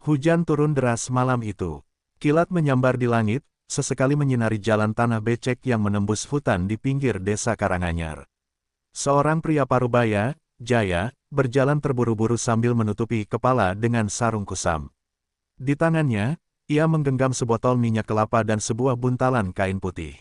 Hujan turun deras malam itu. Kilat menyambar di langit, sesekali menyinari jalan tanah becek yang menembus hutan di pinggir desa Karanganyar. Seorang pria parubaya, Jaya, berjalan terburu-buru sambil menutupi kepala dengan sarung kusam. Di tangannya, ia menggenggam sebotol minyak kelapa dan sebuah buntalan kain putih.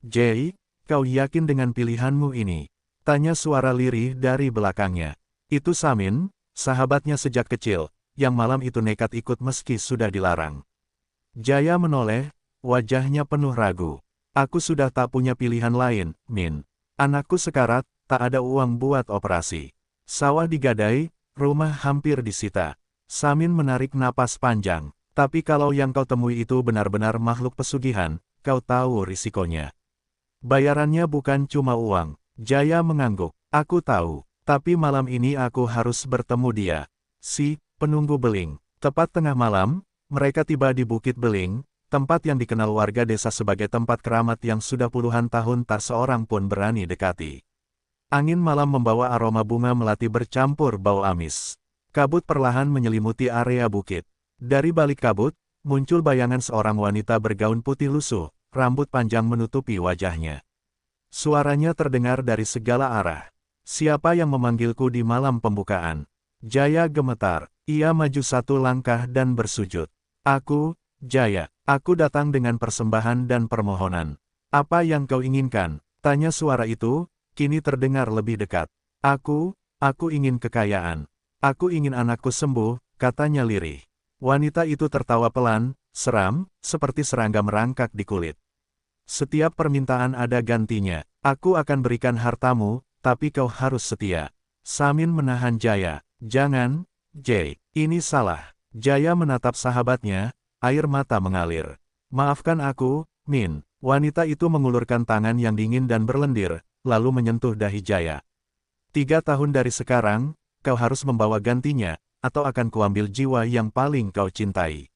"Jay, kau yakin dengan pilihanmu ini?" tanya suara lirih dari belakangnya. Itu Samin, sahabatnya sejak kecil, yang malam itu nekat ikut meski sudah dilarang. Jaya menoleh, wajahnya penuh ragu. "Aku sudah tak punya pilihan lain, Min. Anakku sekarat, tak ada uang buat operasi. Sawah digadai, rumah hampir disita." Samin menarik napas panjang. "Tapi kalau yang kau temui itu benar-benar makhluk pesugihan, kau tahu risikonya. Bayarannya bukan cuma uang." Jaya mengangguk. "Aku tahu, tapi malam ini aku harus bertemu dia." Si penunggu beling. Tepat tengah malam, mereka tiba di Bukit Beling, tempat yang dikenal warga desa sebagai tempat keramat yang sudah puluhan tahun tak seorang pun berani dekati. Angin malam membawa aroma bunga melati bercampur bau amis. Kabut perlahan menyelimuti area bukit. Dari balik kabut, muncul bayangan seorang wanita bergaun putih lusuh, rambut panjang menutupi wajahnya. Suaranya terdengar dari segala arah. "Siapa yang memanggilku di malam pembukaan?" Jaya gemetar. Ia maju satu langkah dan bersujud. "Aku, Jaya, aku datang dengan persembahan dan permohonan." "Apa yang kau inginkan?" tanya suara itu, kini terdengar lebih dekat. Aku ingin kekayaan. Aku ingin anakku sembuh," katanya lirih. Wanita itu tertawa pelan, seram, seperti serangga merangkak di kulit. "Setiap permintaan ada gantinya. Aku akan berikan hartamu, tapi kau harus setia." Samin menahan Jaya. "Jangan, Jay, ini salah." Jaya menatap sahabatnya, air mata mengalir. "Maafkan aku, Min." Wanita itu mengulurkan tangan yang dingin dan berlendir, lalu menyentuh dahi Jaya. "3 tahun dari sekarang, kau harus membawa gantinya, atau akan kuambil jiwa yang paling kau cintai."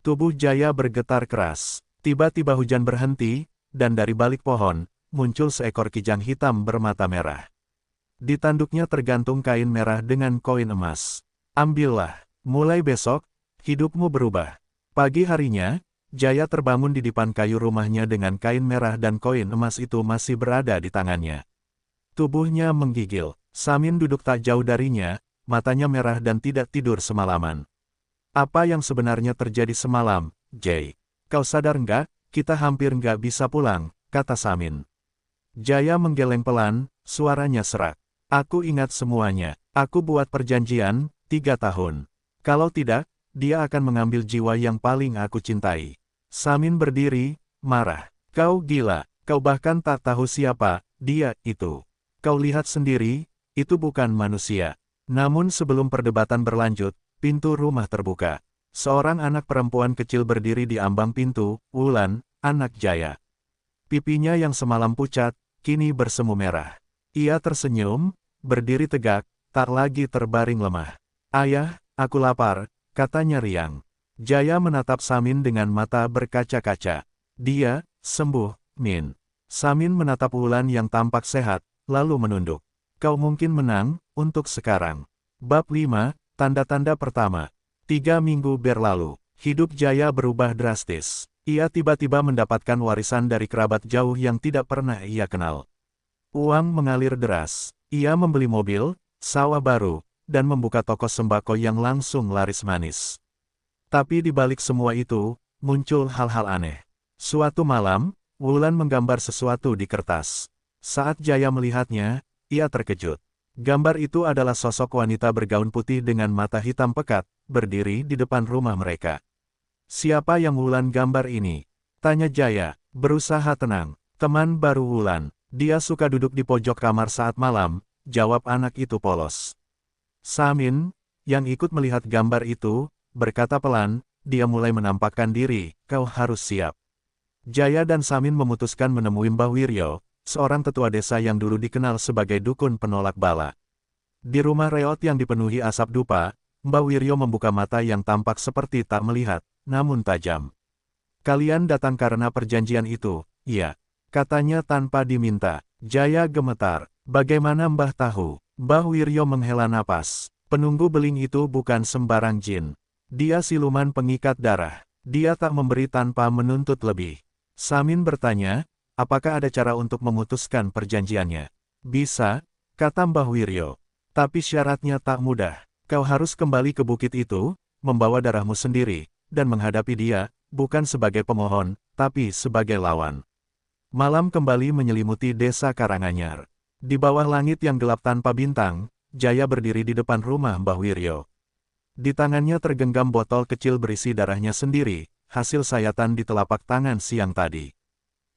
Tubuh Jaya bergetar keras. Tiba-tiba hujan berhenti, dan dari balik pohon, muncul seekor kijang hitam bermata merah. Di tanduknya tergantung kain merah dengan koin emas. "Ambillah. Mulai besok, hidupmu berubah." Pagi harinya, Jaya terbangun di depan kayu rumahnya dengan kain merah dan koin emas itu masih berada di tangannya. Tubuhnya menggigil. Samin duduk tak jauh darinya, matanya merah dan tidak tidur semalaman. "Apa yang sebenarnya terjadi semalam, Jay? Kau sadar nggak? Kita hampir nggak bisa pulang," kata Samin. Jaya menggeleng pelan, suaranya serak. "Aku ingat semuanya. Aku buat perjanjian, 3 tahun. Kalau tidak, dia akan mengambil jiwa yang paling aku cintai." Samin berdiri, marah. "Kau gila, kau bahkan tak tahu siapa dia itu. Kau lihat sendiri, itu bukan manusia." Namun sebelum perdebatan berlanjut, pintu rumah terbuka. Seorang anak perempuan kecil berdiri di ambang pintu, Wulan, anak Jaya. Pipinya yang semalam pucat, kini bersemu merah. Ia tersenyum, berdiri tegak, tak lagi terbaring lemah. "Ayah, aku lapar," katanya riang. Jaya menatap Samin dengan mata berkaca-kaca. "Dia sembuh, Min." Samin menatap Wulan yang tampak sehat, lalu menunduk. "Kau mungkin menang, untuk sekarang." Bab 5, Tanda-tanda pertama. 3 minggu berlalu, hidup Jaya berubah drastis. Ia tiba-tiba mendapatkan warisan dari kerabat jauh yang tidak pernah ia kenal. Uang mengalir deras. Ia membeli mobil, sawah baru, dan membuka toko sembako yang langsung laris manis. Tapi di balik semua itu, muncul hal-hal aneh. Suatu malam, Wulan menggambar sesuatu di kertas. Saat Jaya melihatnya, ia terkejut. Gambar itu adalah sosok wanita bergaun putih dengan mata hitam pekat, berdiri di depan rumah mereka. "Siapa yang Wulan gambar ini?" tanya Jaya, berusaha tenang. "Teman baru Wulan. Dia suka duduk di pojok kamar saat malam," jawab anak itu polos. Samin, yang ikut melihat gambar itu, berkata pelan, dia mulai menampakkan diri, "Kau harus siap." Jaya dan Samin memutuskan menemui Mbah Wiryo, seorang tetua desa yang dulu dikenal sebagai dukun penolak bala. Di rumah reot yang dipenuhi asap dupa, Mbah Wiryo membuka mata yang tampak seperti tak melihat, namun tajam. "Kalian datang karena perjanjian itu?" "Iya," katanya tanpa diminta. Jaya gemetar. "Bagaimana Mbah tahu?" Mbah Wiryo menghela napas. "Penunggu beling itu bukan sembarang jin. Dia siluman pengikat darah. Dia tak memberi tanpa menuntut lebih. Samin bertanya, apakah ada cara untuk memutuskan perjanjiannya? Bisa, kata Mbah Wiryo. Tapi syaratnya tak mudah. Kau harus kembali ke bukit itu, membawa darahmu sendiri, dan menghadapi dia, bukan sebagai pemohon, tapi sebagai lawan. Malam kembali menyelimuti desa Karanganyar. Di bawah langit yang gelap tanpa bintang, Jaya berdiri di depan rumah Mbah Wiryo. Di tangannya tergenggam botol kecil berisi darahnya sendiri, hasil sayatan di telapak tangan siang tadi.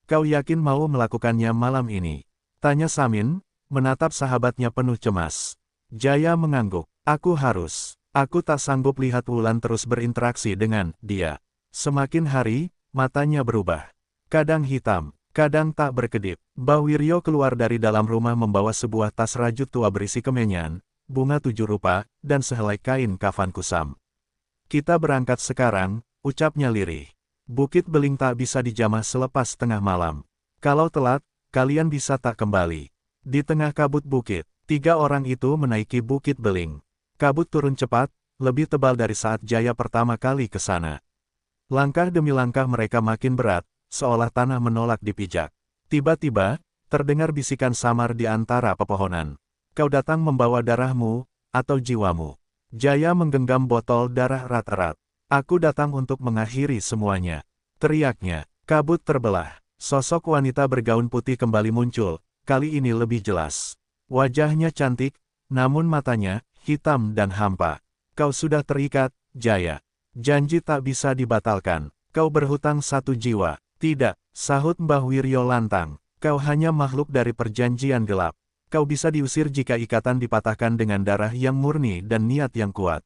Kau yakin mau melakukannya malam ini? Tanya Samin, menatap sahabatnya penuh cemas. Jaya mengangguk. Aku harus. Aku tak sanggup lihat Wulan terus berinteraksi dengan dia. Semakin hari, matanya berubah. Kadang hitam, kadang tak berkedip. Mbah Wiryo keluar dari dalam rumah membawa sebuah tas rajut tua berisi kemenyan, bunga 7 rupa, dan sehelai kain kafan kusam. Kita berangkat sekarang, ucapnya lirih. Bukit Beling tak bisa dijamah selepas tengah malam. Kalau telat, kalian bisa tak kembali. Di tengah kabut bukit, 3 orang itu menaiki Bukit Beling. Kabut turun cepat, lebih tebal dari saat Jaya pertama kali ke sana. Langkah demi langkah mereka makin berat, seolah tanah menolak dipijak. Tiba-tiba, terdengar bisikan samar di antara pepohonan. Kau datang membawa darahmu, atau jiwamu. Jaya menggenggam botol darah erat-erat. Aku datang untuk mengakhiri semuanya. Teriaknya. Kabut terbelah. Sosok wanita bergaun putih kembali muncul, kali ini lebih jelas. Wajahnya cantik, namun matanya, hitam dan hampa. Kau sudah terikat, Jaya. Janji tak bisa dibatalkan. Kau berhutang 1 jiwa. Tidak, sahut Mbah Wiryo lantang. Kau hanya makhluk dari perjanjian gelap. Kau bisa diusir jika ikatan dipatahkan dengan darah yang murni dan niat yang kuat.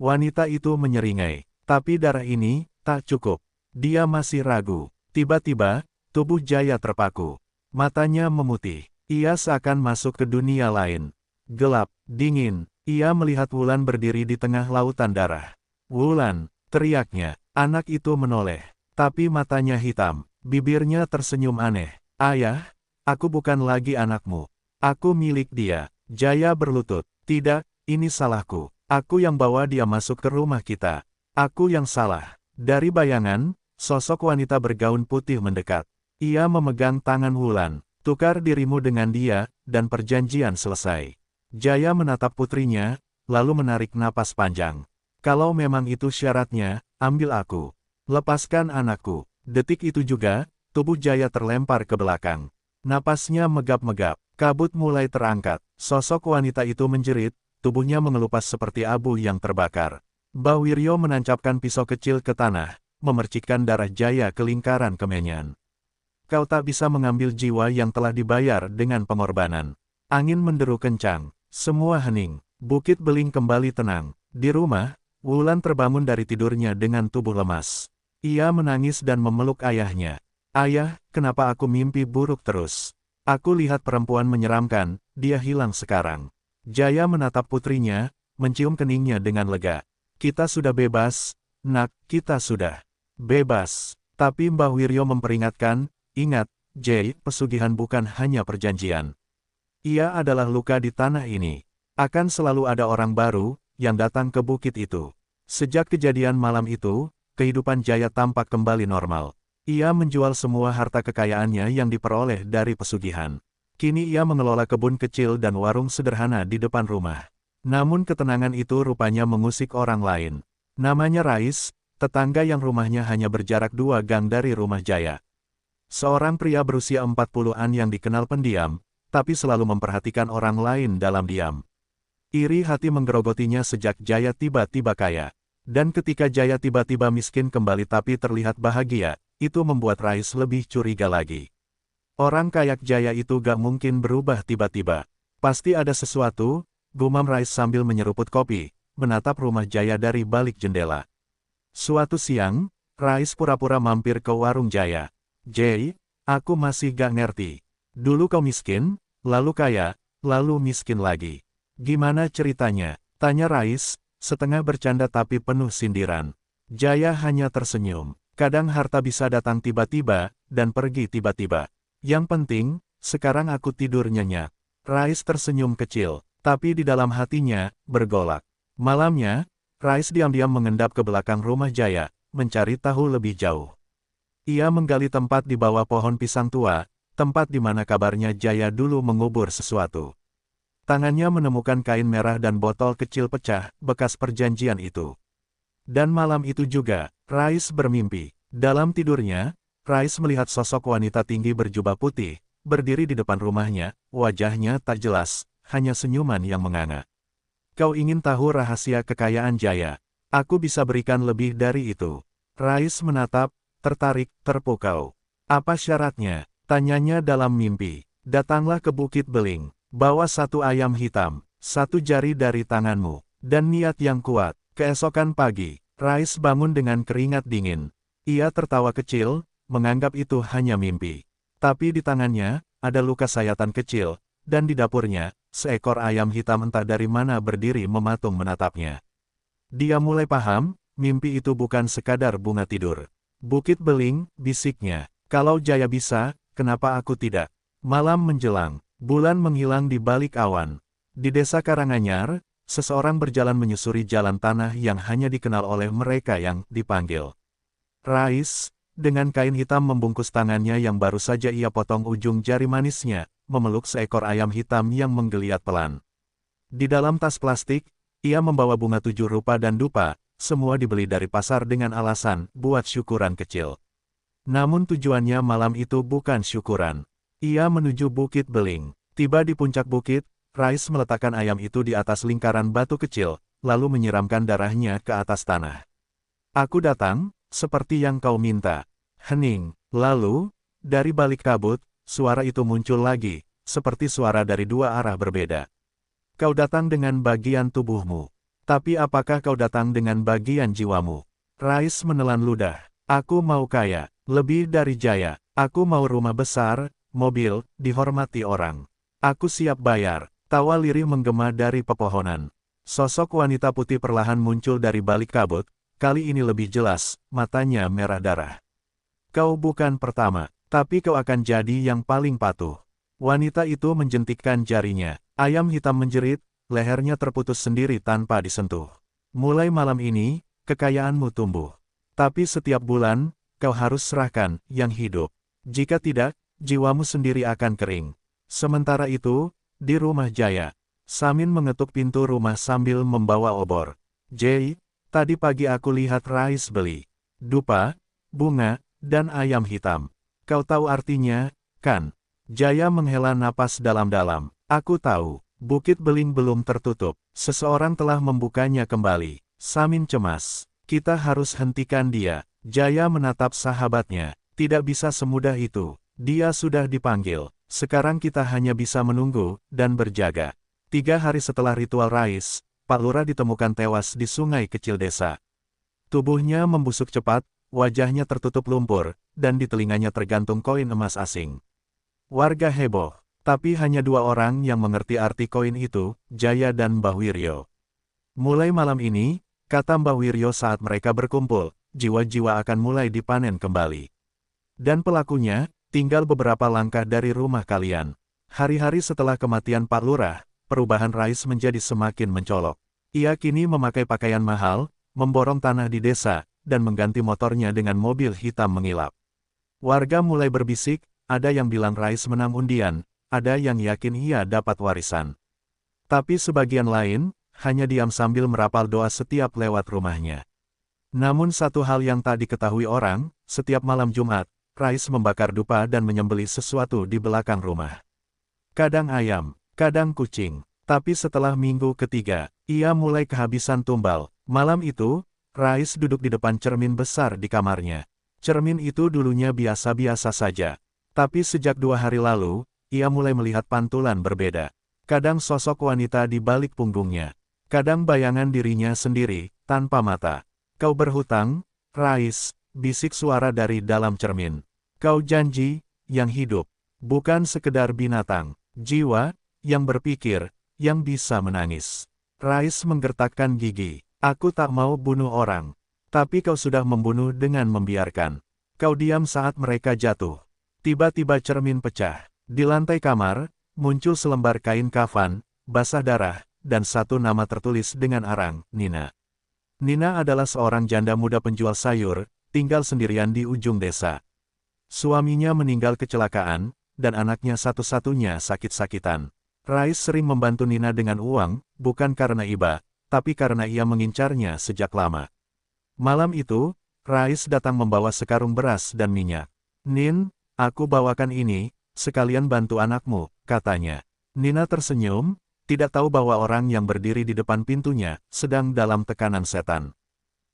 Wanita itu menyeringai. Tapi darah ini, tak cukup. Dia masih ragu. Tiba-tiba, tubuh Jaya terpaku. Matanya memutih. Ia seakan masuk ke dunia lain. Gelap, dingin. Ia melihat Wulan berdiri di tengah lautan darah. Wulan, teriaknya. Anak itu menoleh. Tapi matanya hitam. Bibirnya tersenyum aneh. Ayah, aku bukan lagi anakmu. Aku milik dia. Jaya berlutut. Tidak, ini salahku. Aku yang bawa dia masuk ke rumah kita. Aku yang salah. Dari bayangan, sosok wanita bergaun putih mendekat. Ia memegang tangan Wulan. Tukar dirimu dengan dia, dan perjanjian selesai. Jaya menatap putrinya, lalu menarik napas panjang. Kalau memang itu syaratnya, ambil aku. Lepaskan anakku. Detik itu juga, tubuh Jaya terlempar ke belakang. Napasnya megap-megap. Kabut mulai terangkat. Sosok wanita itu menjerit, tubuhnya mengelupas seperti abu yang terbakar. Mbah Wiryo menancapkan pisau kecil ke tanah, memercikkan darah Jaya ke lingkaran kemenyan. Kau tak bisa mengambil jiwa yang telah dibayar dengan pengorbanan. Angin menderu kencang. Semua hening. Bukit Beling kembali tenang. Di rumah, Wulan terbangun dari tidurnya dengan tubuh lemas. Ia menangis dan memeluk ayahnya. Ayah, kenapa aku mimpi buruk terus? Aku lihat perempuan menyeramkan, dia hilang sekarang. Jaya menatap putrinya, mencium keningnya dengan lega. Kita sudah bebas, nak, kita sudah bebas. Tapi Mbah Wiryo memperingatkan, ingat, Jay, pesugihan bukan hanya perjanjian. Ia adalah luka di tanah ini. Akan selalu ada orang baru, yang datang ke bukit itu. Sejak kejadian malam itu, kehidupan Jaya tampak kembali normal. Ia menjual semua harta kekayaannya yang diperoleh dari pesugihan. Kini ia mengelola kebun kecil dan warung sederhana di depan rumah. Namun ketenangan itu rupanya mengusik orang lain. Namanya Rais, tetangga yang rumahnya hanya berjarak 2 gang dari rumah Jaya. Seorang pria berusia 40-an yang dikenal pendiam, tapi selalu memperhatikan orang lain dalam diam. Iri hati menggerogotinya sejak Jaya tiba-tiba kaya. Dan ketika Jaya tiba-tiba miskin kembali tapi terlihat bahagia, itu membuat Rais lebih curiga lagi. Orang kayak Jaya itu gak mungkin berubah tiba-tiba. Pasti ada sesuatu, gumam Rais sambil menyeruput kopi, menatap rumah Jaya dari balik jendela. Suatu siang, Rais pura-pura mampir ke warung Jaya. Jay, aku masih gak ngerti. Dulu kau miskin, lalu kaya, lalu miskin lagi. Gimana ceritanya? Tanya Rais, setengah bercanda tapi penuh sindiran. Jaya hanya tersenyum. Kadang harta bisa datang tiba-tiba, dan pergi tiba-tiba. Yang penting, sekarang aku tidur nyenyak. Rais tersenyum kecil, tapi di dalam hatinya, bergolak. Malamnya, Rais diam-diam mengendap ke belakang rumah Jaya, mencari tahu lebih jauh. Ia menggali tempat di bawah pohon pisang tua, tempat di mana kabarnya Jaya dulu mengubur sesuatu. Tangannya menemukan kain merah dan botol kecil pecah, bekas perjanjian itu. Dan malam itu juga, Rais bermimpi. Dalam tidurnya, Rais melihat sosok wanita tinggi berjubah putih, berdiri di depan rumahnya, wajahnya tak jelas, hanya senyuman yang menganga. Kau ingin tahu rahasia kekayaan Jaya? Aku bisa berikan lebih dari itu. Rais menatap, tertarik, terpukau. Apa syaratnya? Tanyanya dalam mimpi. Datanglah ke Bukit Beling, bawa 1 ayam hitam, 1 jari dari tanganmu, dan niat yang kuat. Keesokan pagi, Rais bangun dengan keringat dingin. Ia tertawa kecil, menganggap itu hanya mimpi. Tapi di tangannya, ada luka sayatan kecil, dan di dapurnya, seekor ayam hitam entah dari mana berdiri mematung menatapnya. Dia mulai paham, mimpi itu bukan sekadar bunga tidur. Bukit Beling, bisiknya. Kalau Jaya bisa, kenapa aku tidak? Malam menjelang, bulan menghilang di balik awan. Di desa Karanganyar, seseorang berjalan menyusuri jalan tanah yang hanya dikenal oleh mereka yang dipanggil Rais, dengan kain hitam membungkus tangannya yang baru saja ia potong ujung jari manisnya, memeluk seekor ayam hitam yang menggeliat pelan. Di dalam tas plastik, ia membawa bunga 7 rupa dan dupa, semua dibeli dari pasar dengan alasan buat syukuran kecil. Namun tujuannya malam itu bukan syukuran. Ia menuju Bukit Beling. Tiba di puncak bukit, Rais meletakkan ayam itu di atas lingkaran batu kecil, lalu menyiramkan darahnya ke atas tanah. Aku datang, seperti yang kau minta. Hening. Lalu, dari balik kabut, suara itu muncul lagi, seperti suara dari 2 arah berbeda. Kau datang dengan bagian tubuhmu. Tapi apakah kau datang dengan bagian jiwamu? Rais menelan ludah. Aku mau kaya, lebih dari Jaya. Aku mau rumah besar, mobil, dihormati orang. Aku siap bayar. Tawa lirih menggema dari pepohonan. Sosok wanita putih perlahan muncul dari balik kabut, kali ini lebih jelas, matanya merah darah. Kau bukan pertama, tapi kau akan jadi yang paling patuh. Wanita itu menjentikkan jarinya. Ayam hitam menjerit, lehernya terputus sendiri tanpa disentuh. Mulai malam ini, kekayaanmu tumbuh. Tapi setiap bulan, kau harus serahkan yang hidup. Jika tidak, jiwamu sendiri akan kering. Sementara itu, di rumah Jaya, Samin mengetuk pintu rumah sambil membawa obor. Jay, tadi pagi aku lihat Rais beli dupa, bunga, dan ayam hitam. Kau tahu artinya, kan? Jaya menghela napas dalam-dalam. Aku tahu, Bukit Beling belum tertutup. Seseorang telah membukanya kembali. Samin cemas. Kita harus hentikan dia. Jaya menatap sahabatnya. Tidak bisa semudah itu. Dia sudah dipanggil. Sekarang kita hanya bisa menunggu dan berjaga. 3 hari setelah ritual Rais, Pak Lurah ditemukan tewas di sungai kecil desa. Tubuhnya membusuk cepat, wajahnya tertutup lumpur, dan di telinganya tergantung koin emas asing. Warga heboh, tapi hanya 2 orang yang mengerti arti koin itu, Jaya dan Mbah Wiryo. Mulai malam ini, kata Mbah Wiryo saat mereka berkumpul, jiwa-jiwa akan mulai dipanen kembali. Dan pelakunya, tinggal beberapa langkah dari rumah kalian. Hari-hari setelah kematian Pak Lurah, perubahan Rais menjadi semakin mencolok. Ia kini memakai pakaian mahal, memborong tanah di desa, dan mengganti motornya dengan mobil hitam mengilap. Warga mulai berbisik, ada yang bilang Rais menang undian, ada yang yakin ia dapat warisan. Tapi sebagian lain, hanya diam sambil merapal doa setiap lewat rumahnya. Namun satu hal yang tak diketahui orang, setiap malam Jumat, Rais membakar dupa dan menyembelih sesuatu di belakang rumah. Kadang ayam, kadang kucing. Tapi setelah minggu ketiga, ia mulai kehabisan tumbal. Malam itu, Rais duduk di depan cermin besar di kamarnya. Cermin itu dulunya biasa-biasa saja. Tapi sejak 2 hari lalu, ia mulai melihat pantulan berbeda. Kadang sosok wanita di balik punggungnya. Kadang bayangan dirinya sendiri, tanpa mata. Kau berhutang, Rais, bisik suara dari dalam cermin. Kau janji, yang hidup. Bukan sekedar binatang. Jiwa, yang berpikir, yang bisa menangis. Rais menggertakkan gigi. Aku tak mau bunuh orang. Tapi kau sudah membunuh dengan membiarkan. Kau diam saat mereka jatuh. Tiba-tiba cermin pecah. Di lantai kamar, muncul selembar kain kafan, basah darah, dan 1 nama tertulis dengan arang, Nina. Nina adalah seorang janda muda penjual sayur, tinggal sendirian di ujung desa. Suaminya meninggal kecelakaan, dan anaknya satu-satunya sakit-sakitan. Rais sering membantu Nina dengan uang, bukan karena iba, tapi karena ia mengincarnya sejak lama. Malam itu, Rais datang membawa sekarung beras dan minyak. "Nin, aku bawakan ini, sekalian bantu anakmu," katanya. Nina tersenyum, tidak tahu bahwa orang yang berdiri di depan pintunya sedang dalam tekanan setan.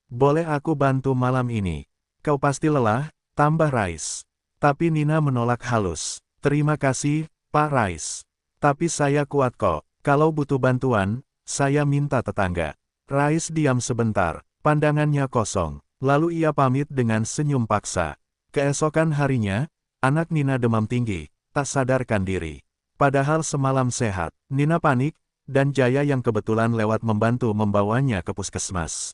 "Boleh aku bantu malam ini? Kau pasti lelah," tambah Rais. Tapi Nina menolak halus. "Terima kasih, Pak Rais. Tapi saya kuat kok. Kalau butuh bantuan, saya minta tetangga." Rais diam sebentar, pandangannya kosong. Lalu ia pamit dengan senyum paksa. Keesokan harinya, anak Nina demam tinggi, tak sadarkan diri. Padahal semalam sehat. Nina panik, dan Jaya yang kebetulan lewat membantu membawanya ke puskesmas.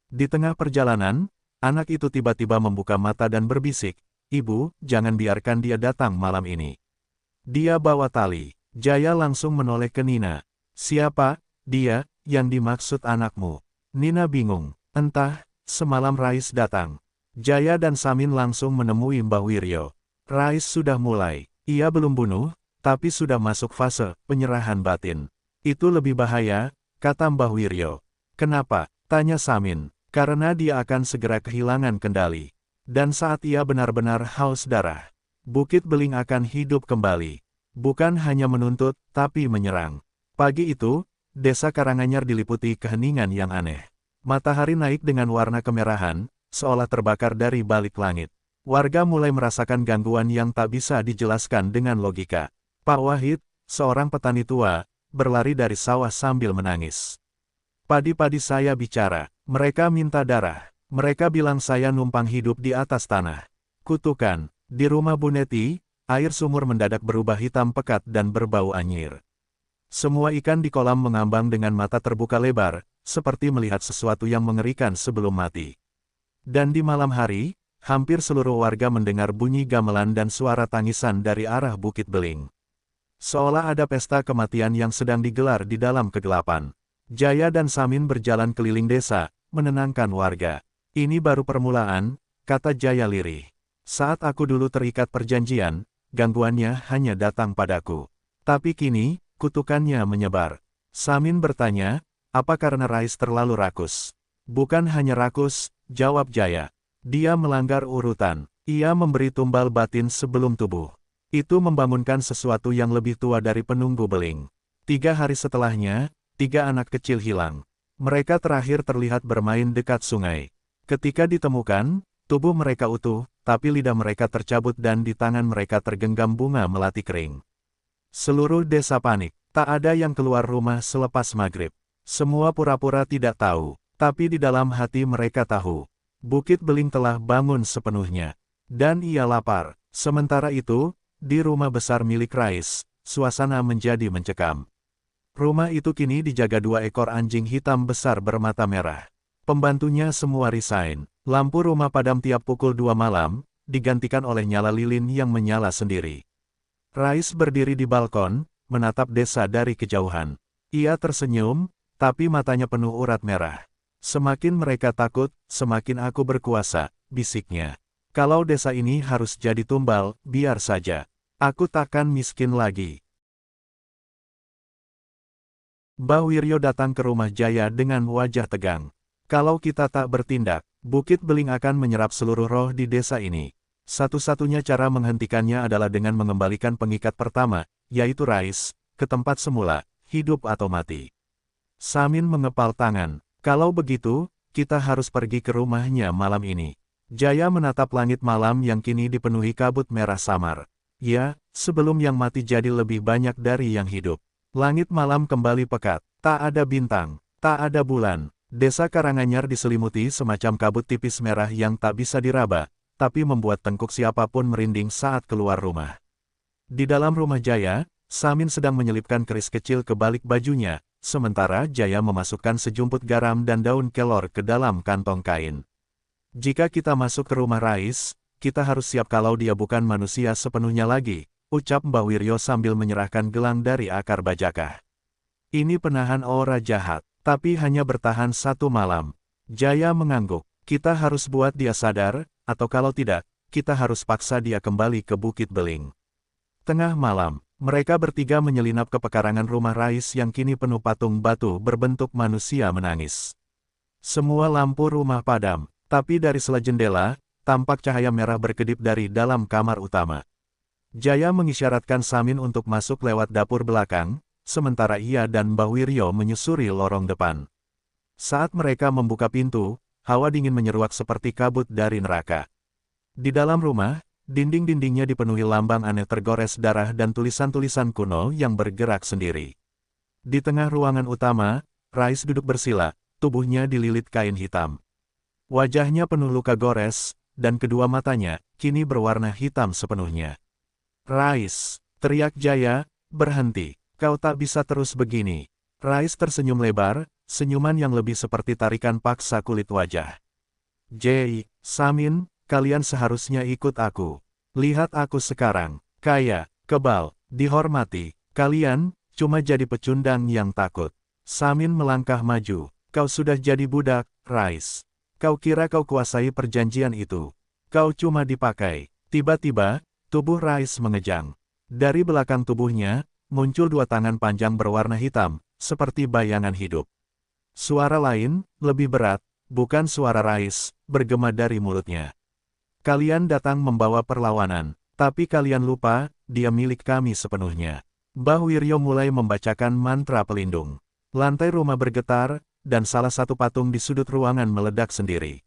Di tengah perjalanan, anak itu tiba-tiba membuka mata dan berbisik, "Ibu, jangan biarkan dia datang malam ini. Dia bawa tali." Jaya langsung menoleh ke Nina. "Siapa dia yang dimaksud anakmu?" Nina bingung. "Entah, semalam Rais datang." Jaya dan Samin langsung menemui Mbah Wiryo. "Rais sudah mulai. Ia belum bunuh, tapi sudah masuk fase penyerahan batin. Itu lebih bahaya," kata Mbah Wiryo. "Kenapa?" tanya Samin. "Karena dia akan segera kehilangan kendali. Dan saat ia benar-benar haus darah, Bukit Beling akan hidup kembali. Bukan hanya menuntut, tapi menyerang." Pagi itu, desa Karanganyar diliputi keheningan yang aneh. Matahari naik dengan warna kemerahan, seolah terbakar dari balik langit. Warga mulai merasakan gangguan yang tak bisa dijelaskan dengan logika. Pak Wahid, seorang petani tua, berlari dari sawah sambil menangis. "Padi-padi saya bicara, mereka minta darah. Mereka bilang saya numpang hidup di atas tanah." Kutukan. Di rumah Bu Neti, air sumur mendadak berubah hitam pekat dan berbau anyir. Semua ikan di kolam mengambang dengan mata terbuka lebar, seperti melihat sesuatu yang mengerikan sebelum mati. Dan di malam hari, hampir seluruh warga mendengar bunyi gamelan dan suara tangisan dari arah Bukit Beling. Seolah ada pesta kematian yang sedang digelar di dalam kegelapan. Jaya dan Samin berjalan keliling desa, menenangkan warga. "Ini baru permulaan," kata Jaya lirih. "Saat aku dulu terikat perjanjian, gangguannya hanya datang padaku. Tapi kini, kutukannya menyebar." Samin bertanya, "Apa karena Rais terlalu rakus?" "Bukan hanya rakus," jawab Jaya. "Dia melanggar urutan. Ia memberi tumbal batin sebelum tubuh. Itu membangunkan sesuatu yang lebih tua dari penunggu beling. 3 hari setelahnya, 3 anak kecil hilang. Mereka terakhir terlihat bermain dekat sungai. Ketika ditemukan, tubuh mereka utuh, tapi lidah mereka tercabut dan di tangan mereka tergenggam bunga melati kering." Seluruh desa panik. Tak ada yang keluar rumah selepas maghrib. Semua pura-pura tidak tahu, tapi di dalam hati mereka tahu. Bukit Beling telah bangun sepenuhnya. Dan ia lapar. Sementara itu, di rumah besar milik Rais, suasana menjadi mencekam. Rumah itu kini dijaga 2 ekor anjing hitam besar bermata merah. Pembantunya semua resign. Lampu rumah padam tiap pukul 2 malam, digantikan oleh nyala lilin yang menyala sendiri. Rais berdiri di balkon, menatap desa dari kejauhan. Ia tersenyum, tapi matanya penuh urat merah. "Semakin mereka takut, semakin aku berkuasa," bisiknya. "Kalau desa ini harus jadi tumbal, biar saja. Aku takkan miskin lagi." Mbah Wiryo datang ke rumah Jaya dengan wajah tegang. "Kalau kita tak bertindak, Bukit Beling akan menyerap seluruh roh di desa ini. Satu-satunya cara menghentikannya adalah dengan mengembalikan pengikat pertama, yaitu Rais, ke tempat semula, hidup atau mati." Samin mengepal tangan. "Kalau begitu, kita harus pergi ke rumahnya malam ini." Jaya menatap langit malam yang kini dipenuhi kabut merah samar. Ya, sebelum yang mati jadi lebih banyak dari yang hidup. Langit malam kembali pekat. Tak ada bintang, tak ada bulan. Desa Karanganyar diselimuti semacam kabut tipis merah yang tak bisa diraba, tapi membuat tengkuk siapapun merinding saat keluar rumah. Di dalam rumah Jaya, Samin sedang menyelipkan keris kecil ke balik bajunya, sementara Jaya memasukkan sejumput garam dan daun kelor ke dalam kantong kain. "Jika kita masuk ke rumah Rais, kita harus siap kalau dia bukan manusia sepenuhnya lagi," ucap Mbah Wiryo sambil menyerahkan gelang dari akar bajakah. "Ini penahan aura jahat, tapi hanya bertahan 1 malam. Jaya mengangguk. Kita harus buat dia sadar, atau kalau tidak, kita harus paksa dia kembali ke Bukit Beling. Tengah malam, mereka bertiga menyelinap ke pekarangan rumah Rais yang kini penuh patung batu berbentuk manusia menangis. Semua lampu rumah padam, tapi dari sela jendela, tampak cahaya merah berkedip dari dalam kamar utama. Jaya mengisyaratkan Samin untuk masuk lewat dapur belakang, sementara ia dan Mbah Wiryo menyusuri lorong depan. Saat mereka membuka pintu, hawa dingin menyeruak seperti kabut dari neraka. Di dalam rumah, dinding-dindingnya dipenuhi lambang aneh tergores darah dan tulisan-tulisan kuno yang bergerak sendiri. Di tengah ruangan utama, Rais duduk bersila, tubuhnya dililit kain hitam. Wajahnya penuh luka gores, dan kedua matanya kini berwarna hitam sepenuhnya. Rais, teriak Jaya, berhenti, kau tak bisa terus begini. Rais tersenyum lebar, senyuman yang lebih seperti tarikan paksa kulit wajah. Samin, kalian seharusnya ikut aku. Lihat aku sekarang, kaya, kebal, dihormati. Kalian, cuma jadi pecundang yang takut. Samin melangkah maju. Kau sudah jadi budak, Rais. Kau kira kau kuasai perjanjian itu. Kau cuma dipakai. Tiba-tiba, tubuh Rais mengejang. Dari belakang tubuhnya, muncul dua tangan panjang berwarna hitam, seperti bayangan hidup. Suara lain, lebih berat, bukan suara Rais, bergema dari mulutnya. Kalian datang membawa perlawanan, tapi kalian lupa, dia milik kami sepenuhnya. Mbah Wiryo mulai membacakan mantra pelindung. Lantai rumah bergetar, dan salah satu patung di sudut ruangan meledak sendiri.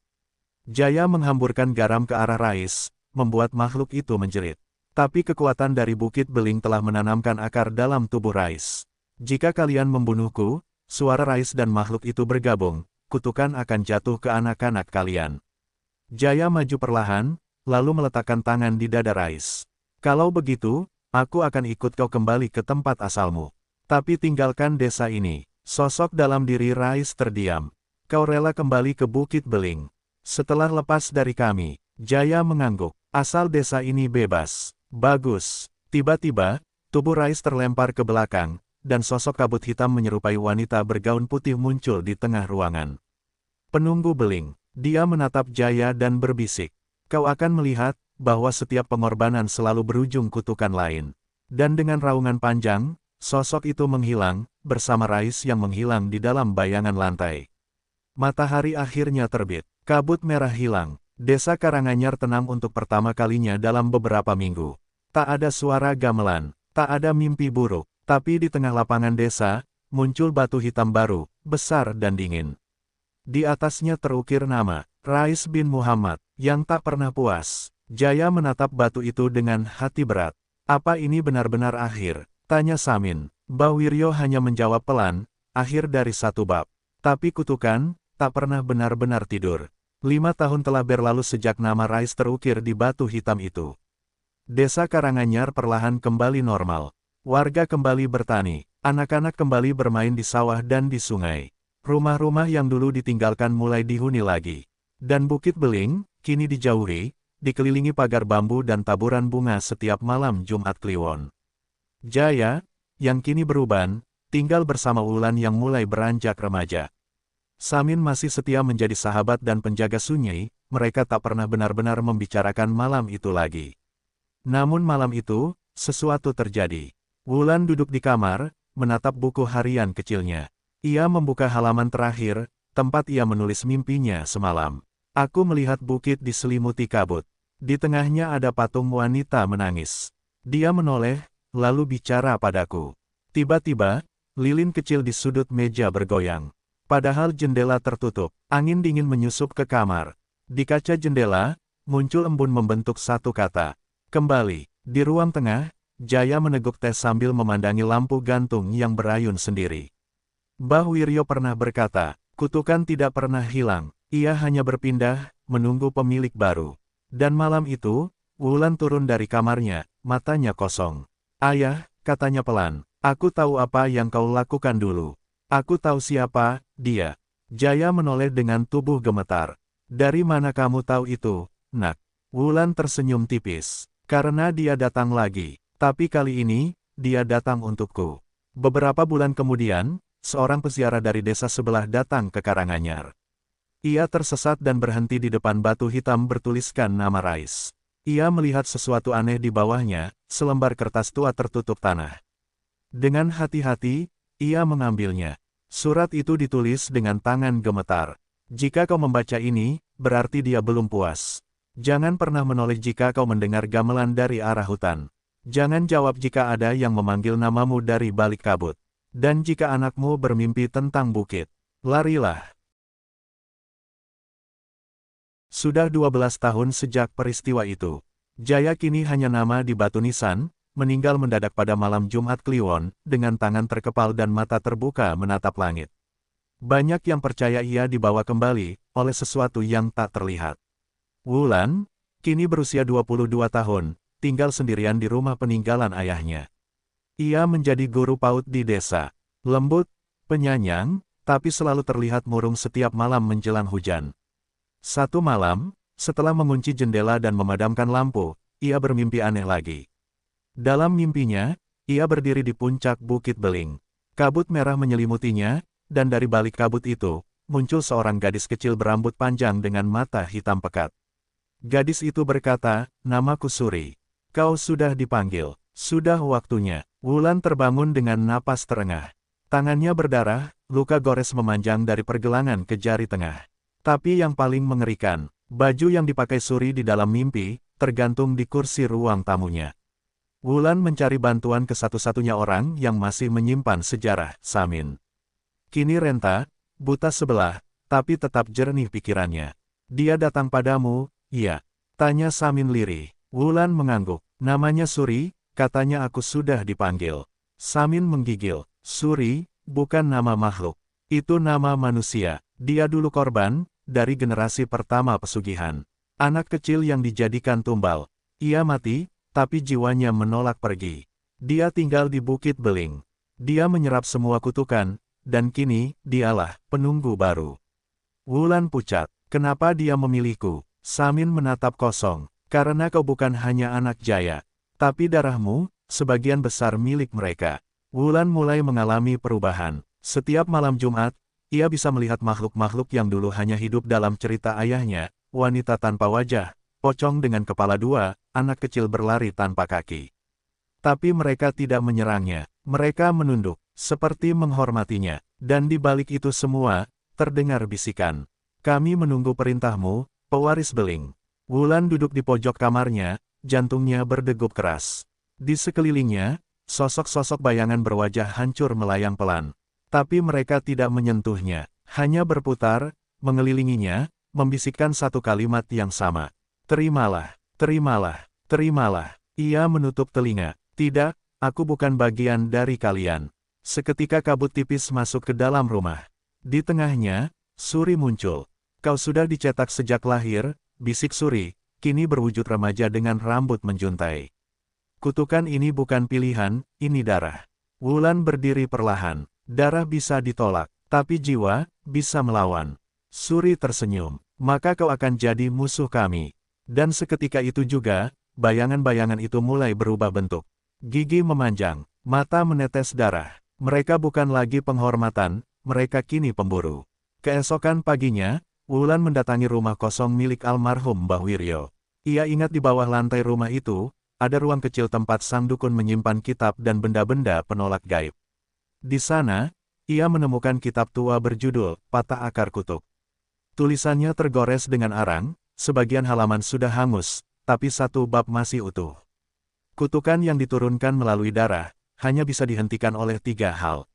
Jaya menghamburkan garam ke arah Rais, membuat makhluk itu menjerit. Tapi kekuatan dari Bukit Beling telah menanamkan akar dalam tubuh Rais. Jika kalian membunuhku, suara Rais dan makhluk itu bergabung, kutukan akan jatuh ke anak-anak kalian. Jaya maju perlahan, lalu meletakkan tangan di dada Rais. Kalau begitu, aku akan ikut kau kembali ke tempat asalmu. Tapi tinggalkan desa ini. Sosok dalam diri Rais terdiam. Kau rela kembali ke Bukit Beling. Setelah lepas dari kami, Jaya mengangguk. Asal desa ini bebas. Bagus. Tiba-tiba, tubuh Rais terlempar ke belakang, dan sosok kabut hitam menyerupai wanita bergaun putih muncul di tengah ruangan. Penunggu Beling. Dia menatap Jaya dan berbisik. Kau akan melihat, bahwa setiap pengorbanan selalu berujung kutukan lain. Dan dengan raungan panjang, sosok itu menghilang, bersama Rais yang menghilang di dalam bayangan lantai. Matahari akhirnya terbit. Kabut merah hilang. Desa Karanganyar tenang untuk pertama kalinya dalam beberapa minggu. Tak ada suara gamelan, tak ada mimpi buruk. Tapi di tengah lapangan desa, muncul batu hitam baru, besar dan dingin. Di atasnya terukir nama, Rais bin Muhammad, yang tak pernah puas. Jaya menatap batu itu dengan hati berat. Apa ini benar-benar akhir? Tanya Samin. Mbah Wiryo hanya menjawab pelan, akhir dari satu bab. Tapi kutukan, tak pernah benar-benar tidur. 5 tahun telah berlalu sejak nama Rais terukir di batu hitam itu. Desa Karanganyar perlahan kembali normal. Warga kembali bertani, anak-anak kembali bermain di sawah dan di sungai. Rumah-rumah yang dulu ditinggalkan mulai dihuni lagi. Dan Bukit Beling, kini dijauhi, dikelilingi pagar bambu dan taburan bunga setiap malam Jumat Kliwon. Jaya, yang kini beruban, tinggal bersama Wulan yang mulai beranjak remaja. Samin masih setia menjadi sahabat dan penjaga sunyi, mereka tak pernah benar-benar membicarakan malam itu lagi. Namun malam itu, sesuatu terjadi. Wulan duduk di kamar, menatap buku harian kecilnya. Ia membuka halaman terakhir, tempat ia menulis mimpinya semalam. Aku melihat bukit diselimuti kabut. Di tengahnya ada patung wanita menangis. Dia menoleh, lalu bicara padaku. Tiba-tiba, lilin kecil di sudut meja bergoyang. Padahal jendela tertutup, angin dingin menyusup ke kamar. Di kaca jendela, muncul embun membentuk satu kata. Kembali. Di ruang tengah, Jaya meneguk teh sambil memandangi lampu gantung yang berayun sendiri. Mbah Wiryo pernah berkata, kutukan tidak pernah hilang, ia hanya berpindah, menunggu pemilik baru. Dan malam itu, Wulan turun dari kamarnya, matanya kosong. Ayah, katanya pelan, aku tahu apa yang kau lakukan dulu. Aku tahu siapa dia. Jaya menoleh dengan tubuh gemetar. Dari mana kamu tahu itu, nak? Wulan tersenyum tipis. Karena dia datang lagi. Tapi kali ini, dia datang untukku. Beberapa bulan kemudian, seorang peziarah dari desa sebelah datang ke Karanganyar. Ia tersesat dan berhenti di depan batu hitam bertuliskan nama Rais. Ia melihat sesuatu aneh di bawahnya, selembar kertas tua tertutup tanah. Dengan hati-hati, ia mengambilnya. Surat itu ditulis dengan tangan gemetar. Jika kau membaca ini, berarti dia belum puas. Jangan pernah menoleh jika kau mendengar gamelan dari arah hutan. Jangan jawab jika ada yang memanggil namamu dari balik kabut. Dan jika anakmu bermimpi tentang bukit, larilah. Sudah 12 tahun sejak peristiwa itu. Jaya kini hanya nama di batu nisan, meninggal mendadak pada malam Jumat Kliwon, dengan tangan terkepal dan mata terbuka menatap langit. Banyak yang percaya ia dibawa kembali, oleh sesuatu yang tak terlihat. Wulan, kini berusia 22 tahun, tinggal sendirian di rumah peninggalan ayahnya. Ia menjadi guru PAUD di desa. Lembut, penyayang, tapi selalu terlihat murung setiap malam menjelang hujan. Satu malam, setelah mengunci jendela dan memadamkan lampu, ia bermimpi aneh lagi. Dalam mimpinya, ia berdiri di puncak Bukit Beling. Kabut merah menyelimutinya, dan dari balik kabut itu, muncul seorang gadis kecil berambut panjang dengan mata hitam pekat. Gadis itu berkata, "Namaku Suri. Kau sudah dipanggil. Sudah waktunya." Wulan terbangun dengan napas terengah. Tangannya berdarah, luka gores memanjang dari pergelangan ke jari tengah. Tapi yang paling mengerikan, baju yang dipakai Suri di dalam mimpi, tergantung di kursi ruang tamunya. Wulan mencari bantuan ke satu-satunya orang yang masih menyimpan sejarah, Samin. Kini renta, buta sebelah, tapi tetap jernih pikirannya. "Dia datang padamu, iya?" tanya Samin lirih. Wulan mengangguk. "Namanya Suri, katanya aku sudah dipanggil." Samin menggigil. "Suri, bukan nama makhluk. Itu nama manusia. Dia dulu korban, dari generasi pertama pesugihan. Anak kecil yang dijadikan tumbal. Ia mati, tapi jiwanya menolak pergi. Dia tinggal di Bukit Beling. Dia menyerap semua kutukan, dan kini, dialah penunggu baru." Wulan pucat. "Kenapa dia memilihku?" Samin menatap kosong. "Karena kau bukan hanya anak Jaya, tapi darahmu, sebagian besar milik mereka." Wulan mulai mengalami perubahan. Setiap malam Jumat, ia bisa melihat makhluk-makhluk yang dulu hanya hidup dalam cerita ayahnya, wanita tanpa wajah, pocong dengan kepala dua, anak kecil berlari tanpa kaki. Tapi mereka tidak menyerangnya, mereka menunduk, seperti menghormatinya, dan di balik itu semua, terdengar bisikan. "Kami menunggu perintahmu, pewaris Beling." Wulan duduk di pojok kamarnya, jantungnya berdegup keras. Di sekelilingnya, sosok-sosok bayangan berwajah hancur melayang pelan. Tapi mereka tidak menyentuhnya, hanya berputar, mengelilinginya, membisikkan satu kalimat yang sama. "Terimalah, terimalah, terimalah." Ia menutup telinga. "Tidak, aku bukan bagian dari kalian." Seketika kabut tipis masuk ke dalam rumah. Di tengahnya, Suri muncul. "Kau sudah dicetak sejak lahir," bisik Suri, kini berwujud remaja dengan rambut menjuntai. "Kutukan ini bukan pilihan, ini darah." Wulan berdiri perlahan. "Darah bisa ditolak, tapi jiwa bisa melawan." Suri tersenyum. "Maka kau akan jadi musuh kami." Dan seketika itu juga, bayangan-bayangan itu mulai berubah bentuk. Gigi memanjang, mata menetes darah. Mereka bukan lagi penghormatan, mereka kini pemburu. Keesokan paginya, Wulan mendatangi rumah kosong milik almarhum Mbah Wiryo. Ia ingat di bawah lantai rumah itu, ada ruang kecil tempat sang dukun menyimpan kitab dan benda-benda penolak gaib. Di sana, ia menemukan kitab tua berjudul Patah Akar Kutuk. Tulisannya tergores dengan arang, sebagian halaman sudah hangus, tapi satu bab masih utuh. Kutukan yang diturunkan melalui darah, hanya bisa dihentikan oleh 3 hal.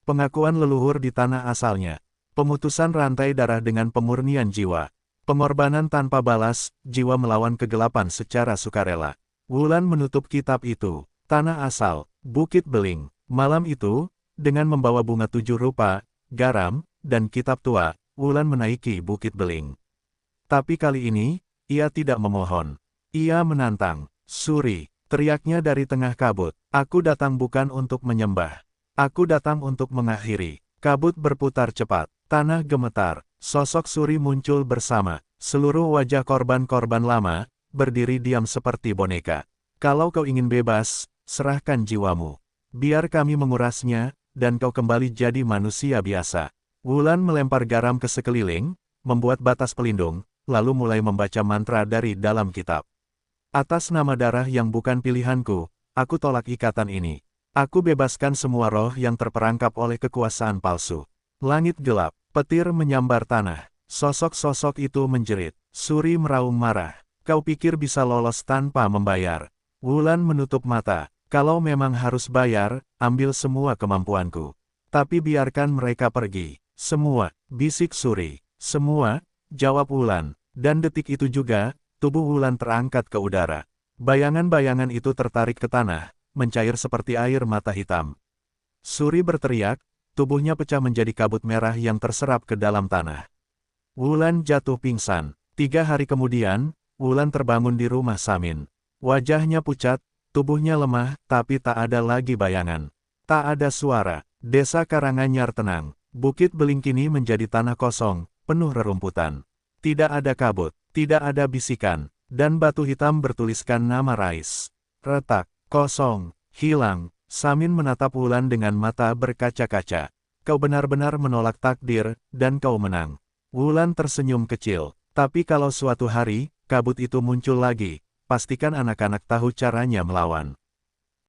Pengakuan leluhur di tanah asalnya, pemutusan rantai darah dengan pemurnian jiwa, pengorbanan tanpa balas, jiwa melawan kegelapan secara sukarela. Wulan menutup kitab itu. Tanah asal, Bukit Beling. Malam itu, dengan membawa bunga 7 rupa, garam, dan kitab tua, Wulan menaiki Bukit Beling. Tapi kali ini, ia tidak memohon. Ia menantang. "Suri," teriaknya dari tengah kabut. "Aku datang bukan untuk menyembah. Aku datang untuk mengakhiri." Kabut berputar cepat. Tanah gemetar. Sosok Suri muncul bersama seluruh wajah korban-korban lama, berdiri diam seperti boneka. "Kalau kau ingin bebas, serahkan jiwamu. Biar kami mengurasnya, dan kau kembali jadi manusia biasa." Wulan melempar garam ke sekeliling, membuat batas pelindung, lalu mulai membaca mantra dari dalam kitab. Atas nama darah yang bukan pilihanku, aku tolak ikatan ini. Aku bebaskan semua roh yang terperangkap oleh kekuasaan palsu. Langit gelap, petir menyambar tanah. Sosok-sosok itu menjerit. Suri meraung marah. Kau pikir bisa lolos tanpa membayar? Wulan menutup mata. Kalau memang harus bayar, ambil semua kemampuanku. Tapi biarkan mereka pergi. Semua, bisik Suri. Semua, jawab Wulan. Dan detik itu juga, tubuh Wulan terangkat ke udara. Bayangan-bayangan itu tertarik ke tanah, mencair seperti air mata hitam. Suri berteriak, tubuhnya pecah menjadi kabut merah yang terserap ke dalam tanah. Wulan jatuh pingsan. 3 hari kemudian, Wulan terbangun di rumah Samin. Wajahnya pucat, tubuhnya lemah, tapi tak ada lagi bayangan. Tak ada suara. Desa Karanganyar tenang. Bukit Beling kini menjadi tanah kosong, penuh rerumputan. Tidak ada kabut, tidak ada bisikan, dan batu hitam bertuliskan nama Rais. Retak, kosong, hilang. Samin menatap Wulan dengan mata berkaca-kaca. Kau benar-benar menolak takdir, dan kau menang. Wulan tersenyum kecil. Tapi kalau suatu hari, kabut itu muncul lagi, pastikan anak-anak tahu caranya melawan.